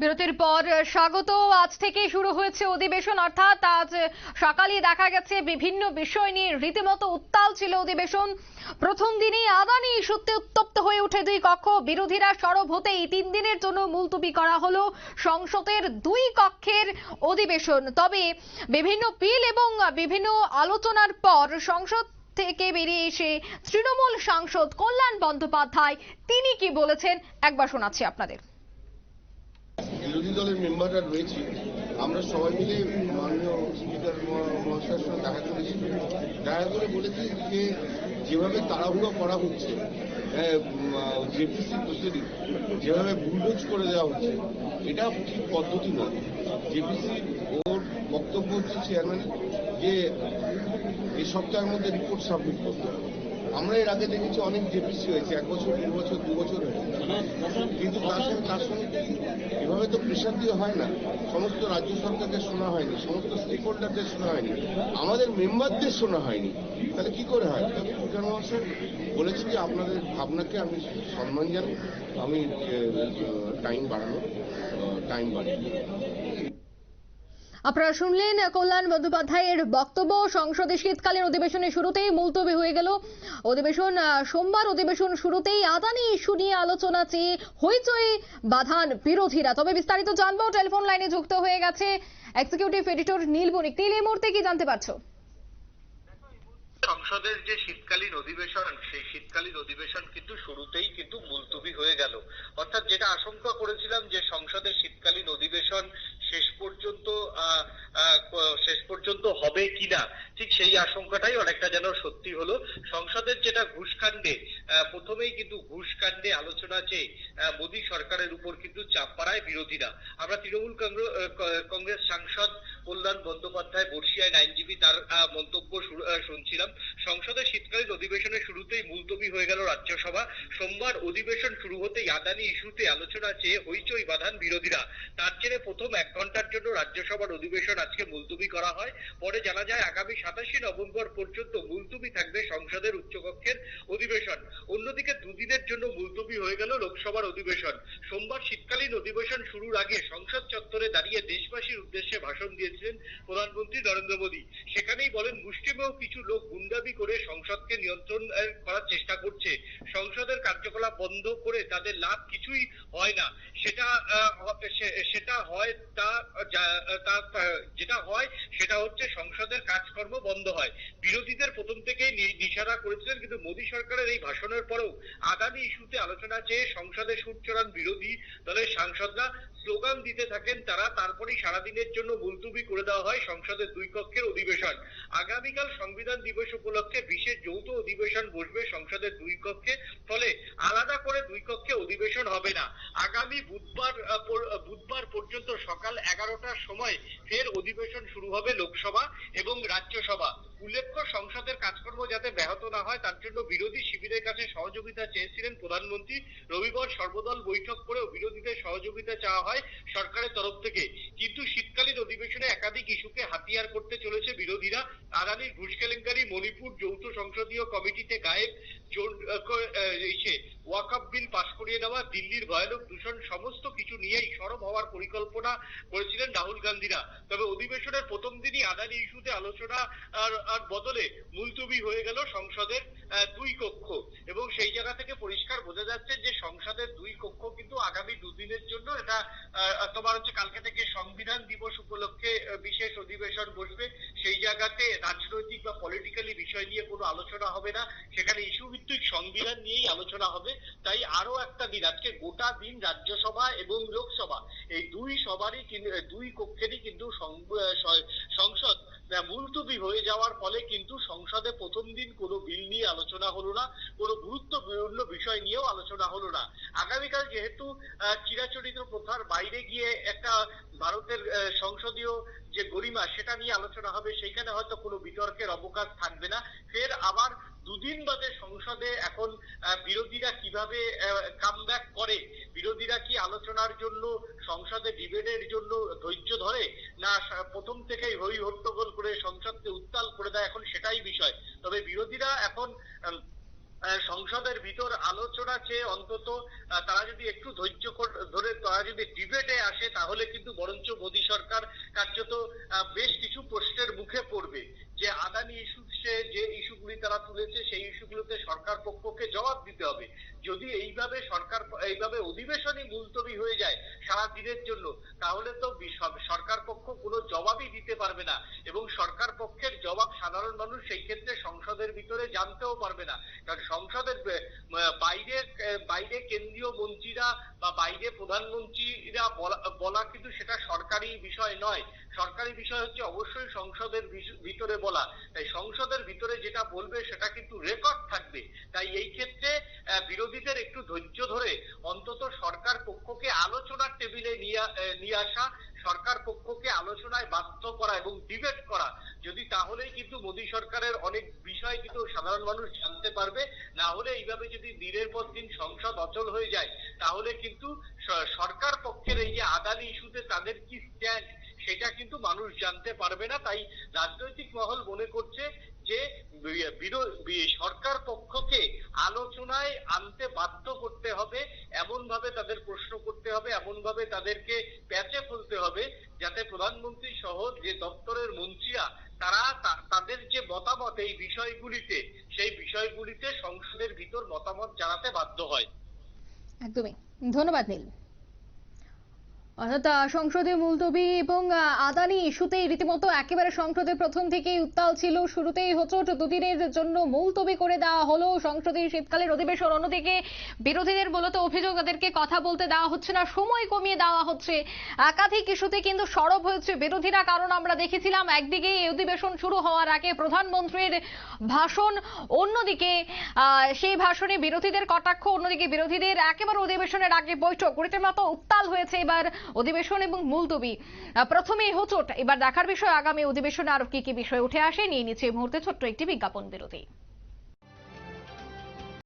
বিরতির পর স্বাগত। আজ থেকে শুরু হয়েছে অধিবেশন, অর্থাৎ আজ সকালে দেখা গেছে বিভিন্ন বিষয় নিয়ে রীতিমতো উত্তাল ছিল অধিবেশন। প্রথম দিনই আদানি ইস্যুতে উত্তপ্ত হয়ে ওঠে দুই কক্ষ। বিরোধীরা সরব হতেই 3 দিনের জন্য মুলতবি করা হলো সংসদের দুই কক্ষের অধিবেশন। তবে বিভিন্ন বিল এবং বিভিন্ন আলোচনার পর সংসদ থেকে বেরিয়ে এসে তৃণমূল সাংসদ কল্যাণ বন্দ্যোপাধ্যায় তিনি কি বলেছেন একবার শোনাচ্ছি আপনাদের। বিরোধী দলের মেম্বাররা রয়েছে, আমরা সবাই মিলে মাননীয় স্পিকার মহাশয়ের সঙ্গে দেখা করেছি। দেখা করে বলেছি যে যেভাবে তাড়াহুড়ো করা হচ্ছে, জেপিসি প্রসিডিং যেভাবে বুলডোজ করে দেওয়া হচ্ছে, এটা ঠিক পদ্ধতি নয়। জেপিসি ওর বক্তব্য হচ্ছে চেয়ারম্যানের যে এই সপ্তাহের মধ্যে রিপোর্ট সাবমিট করতে হবে। আমরা এর আগে দেখেছি অনেক জেপিসি হয়েছে, 1 বছর 1.5 বছর 2 বছর হয়েছে, কিন্তু তার সঙ্গে এভাবে তো প্রেশার দিয়ে হয় না। সমস্ত রাজ্য সরকারকে শোনা হয়নি, সমস্ত স্টেক হোল্ডারদের শোনা হয়নি, আমাদের মেম্বারদের শোনা হয়নি, তাহলে কি করে হয়? স্পিকার মহাশয় বলেছি যে আপনাদের ভাবনাকে আমি সম্মান জানাই, আমি টাইম বাড়াই। আপনারা শুনলেন কল্যাণ বন্দ্যোপাধ্যায়ের বক্তব্য। সংসদে শীতকালীন অধিবেশনের শুরুতেই মুলতবি হয়ে গেল অধিবেশন। সোমবার অধিবেশন শুরুতেই আদানি ইস্যু নিয়ে আলোচনা চেয়ে হইচই বাঁধান বিরোধীরা। তবে বিস্তারিত জানবো, টেলিফোন লাইনে যুক্ত হয়ে গেছে এক্সিকিউটিভ এডিটর নীল বণিক। নীল, এই মুহূর্তে কি জানতে পারছো? সংসদের যে শীতকালীন অধিবেশন, সেই শীতকালীন অধিবেশন কিন্তু শুরুতেই কিন্তু মুলতবি হয়ে গেল। অর্থাৎ যেটা আশঙ্কা করেছিলাম যে সংসদের শীতকালীন অধিবেশন শেষ পর্যন্ত হবে কিনা, ঠিক সেই আশঙ্কাটাই অনেকটা যেন সত্যি হলো। সংসদের যেটা ঘুষকাণ্ডে, প্রথমেই কিন্তু ঘুষকাণ্ডে আলোচনা চেয়ে মোদী সরকারের উপর কিন্তু চাপ বাড়ায় বিরোধীরা। আমরা তৃণমূল কংগ্রেস সাংসদ কল্যাণ বন্দ্যোপাধ্যায়, বর্ষিয়ায় আইনজীবী, তার মন্তব্য শুনছিলাম। সংসদের শীতকালীন অধিবেশনের শুরুতেই মুলতবি হয়ে গেল রাজ্যসভা। সোমবার অধিবেশন শুরু হতেই আদানি ইস্যুতে আলোচনা চেয়ে হইচই বাঁধান বিরোধীরা। তার জেরে প্রথম 1 ঘন্টার জন্য রাজ্যসভার অধিবেশন আজকে মুলতবি করা হয়। পরে জানা যায় আগামী 27 নভেম্বর পর্যন্ত মুলতবি থাকবে সংসদের উচ্চকক্ষের অধিবেশন। অন্যদিকে দুদিনের জন্য মুলতবি হয়ে গেল লোকসভার অধিবেশন। সোমবার শীতকালীন অধিবেশন শুরুর আগে সংসদ চত্বরে দাঁড়িয়ে দেশবাসীর উদ্দেশ্যে ভাষণ দিয়েছিলেন প্রধানমন্ত্রী নরেন্দ্র মোদী। সেখানেই বলেন, মুষ্টিমেয় কিছু লোক গুন্ডামি করে সংসদকে নিয়ন্ত্রণ করার চেষ্টা করছে। সংসদের কার্যকলাপ বন্ধ করে তাদের লাভ কিছুই হয় না। যেটা হয় সেটা হচ্ছে সংসদের কাজকর্ম বন্ধ হয়। বিরোধীদের প্রথম থেকেই নিশানা করেছিলেন, কিন্তু মোদী সরকারের এই ভাষণের পরেও আদানি ইস্যুতে আলোচনা চেয়ে সংসদে সুর চড়ান বিরোধী দলের সাংসদরা, স্লোগান দিতে থাকেন তারা। তারপরেই সারাদিনের জন্য মুলতবি করে দেওয়া হয় সংসদের দুই কক্ষের অধিবেশন। আগামীকাল সংবিধান দিবস উপলক্ষে বিশেষ যৌথ অধিবেশন বসবে সংসদের দুই কক্ষে, ফলে আলাদা করে দুই কক্ষে অধিবেশন হবে না। আগামী বুধবার পর্যন্ত সকাল 11টার সময় ফের অধিবেশন শুরু হবে লোকসভা এবং রাজ্যসভা। উল্লেখ্য, সংসদের কাজকর্ম যাতে ব্যাহত না হয় তার জন্য বিরোধী শিবিরের কাছে সহযোগিতা চেয়েছিলেন প্রধানমন্ত্রী। রবিবার সর্বদল বৈঠক করেও বিরোধীদের সহযোগিতা চাওয়া হয় সরকারের তরফ থেকে। কিন্তু শীতকালীন অধিবেশনে একাধিক ইস্যুকে হাতিয়ার করতে চলেছে বিরোধীরা। আদানির ঘুষ কেলেঙ্কারি, মণিপুর যৌথ সংসদীয় কমিটিতে গায়েব, ওয়াকফ বিল পাশ করিয়ে দেওয়া, দিল্লির ভয়ানক দূষণ, সমস্ত কিছু নিয়েই সরব হওয়ার পরিকল্পনা করেছিলেন রাহুল গান্ধীরা। তবে অধিবেশনের প্রথম দিনই আদানি ইস্যুতে আলোচনা আর বদলে মুলতবি হয়ে গেল সংসদের দুই কক্ষ, এবং সেই জায়গা থেকে পরিষ্কার বোঝা যাচ্ছে যে সংসদের দুই কক্ষ কিন্তু আগামী দুদিনের জন্য, এটা তোমার হচ্ছে কালকে থেকে সংবিধান দিবস উপলক্ষে বিশেষ অধিবেশন বসবে। সেই জায়গাতে রাজনৈতিক বা পলিটিক্যালি বিষয় নিয়ে কোনো আলোচনা হবে না, সেখানে ইস্যু ভিত্তিক সংবিধান নিয়েই আলোচনা হবে। তাই আরো একটা দিন, আজকে গোটা দিন রাজ্যসভা এবং লোকসভা এই দুই কক্ষেরই কিন্তু সংসদ মুলতবি হয়ে যাওয়ার ফলে কিন্তু সংসদে প্রথম দিন কোনো বিল নিয়ে আলোচনা হলো না, কোনো গুরুত্বপূর্ণ বিষয় নিয়েও আলোচনা হলো না। আগামীকাল যেহেতু চিরাচরিত প্রথার বাইরে গিয়ে একটা ভারতের সংসদীয় যে গরিমা সেটা নিয়ে আলোচনা হবে, সেখানে হয়তো কোনো বিতর্কের অবকাশ থাকবে না। ফের আবার দুদিন বাদে সংসদে এখন বিরোধীরা কিভাবে কামব্যাক করে, বিরোধীরা কি আলোচনার জন্য, সংসদে ডিবেটের জন্য ধৈর্য ধরে, না প্রথম থেকেই হই হট্টগোল করে সংসদকে উত্তাল করে দেয়, এখন সেটাই বিষয়। তবে বিরোধীরা এখন সংসদের ভিতর আলোচনা চেয়ে অন্তত তারা যদি একটু ধৈর্য ধরে তারা যদি ডিবেটে আসে, তাহলে কিন্তু বরঞ্চ মোদী সরকার কার্যত বেশ কিছু প্রশ্নের মুখে পড়বে। যে আদানি ইস্যু, যে ইস্যুগুলি তারা তুলেছে সেই ইস্যুগুলোতে সরকার পক্ষকে জবাব দিতে হবে। যদি এইভাবে অধিবেশনই মুলতবি হয়ে যায় সারা দিনের জন্য, তাহলে তো সরকার পক্ষ কোনো জবাবই দিতে পারবে না, এবং সরকার পক্ষের জবাব সাধারণ মানুষ সেই ক্ষেত্রে সংসদের ভিতরে জানতেও পারবে না। কারণ সংসদের বাইরে কেন্দ্রীয় মন্ত্রীরা বা বাইরে প্রধানমন্ত্রীরা বলা কিন্তু সেটা সরকারি বিষয় নয়। সরকারি বিষয় হচ্ছে অবশ্যই সংসদের ভিতরে বলা। তাই সংসদের ভিতরে যেটা বলবে সেটা কিন্তু রেকর্ড থাকবে। তাই এই ক্ষেত্রে বিরোধীদের একটু ধৈর্য ধরে অন্তত সরকার পক্ষকে আলোচনার টেবিলে নিয়ে আসা, সরকার পক্ষকে আলোচনায় বাধ্য করা এবং ডিবেট করা, যদি তাহলেই কিন্তু মোদী সরকারের অনেক বিষয় কিন্তু সাধারণ মানুষ জানতে পারবে। না হলে এইভাবে যদি দিনের পর দিন সংসদ অচল হয়ে যায়, তাহলে কিন্তু সরকার পক্ষের এই যে আদানি ইস্যুতে তাদের কি স্ট্যান্ড সেটা কিন্তু মানুষ জানতে পারবে না। তাই রাজনৈতিক মহল মনে করছে যে সরকার পক্ষকে আলোচনায় আনতে বাধ্য করতে হবে, এমন ভাবে তাদের প্রশ্ন করতে হবে, এমন ভাবে তাদেরকে প্যাচে ফেলতে হবে, যাতে প্রধানমন্ত্রী সহ যে দপ্তরের মন্ত্রীরা তারা তাদের যে মতামত এই বিষয়গুলিতে, সেই বিষয়গুলিতে সংসদের ভিতর মতামত জানাতে বাধ্য হয়। একদমই, ধন্যবাদ নীল। অর্থাৎ সংসদে মুলতবি এবং আদানি ইস্যুতেই রীতিমতো একেবারে সংসদে প্রথম থেকেই উত্তাল ছিল। শুরুতেই হোঁচট, দুদিনের জন্য মুলতবি করে দেওয়া হলো সংসদের শীতকালের অধিবেশন। অন্যদিকে বিরোধীদের মূলত অভিযোগ, তাদেরকে কথা বলতে দেওয়া হচ্ছে না, সময় কমিয়ে দেওয়া হচ্ছে। একাধিক ইস্যুতে কিন্তু সরব হয়েছে বিরোধীরা। কারণ আমরা দেখেছিলাম একদিকে এই অধিবেশন শুরু হওয়ার আগে প্রধানমন্ত্রীর ভাষণ, অন্যদিকে সেই ভাষণে বিরোধীদের কটাক্ষ, অন্যদিকে বিরোধীদের একেবারে অধিবেশনের আগে বৈঠক। রীতিমতো উত্তাল হয়েছে এবার অধিবেশন এবং মুলতবি। প্রথমেই হোঁচট, এবার দেখার বিষয় আগামী অধিবেশনে আরো কি কি বিষয় উঠে আসে। নিয়ে নিচ্ছে এই মুহূর্তে ছোট্ট একটি বিজ্ঞাপন বিরতি।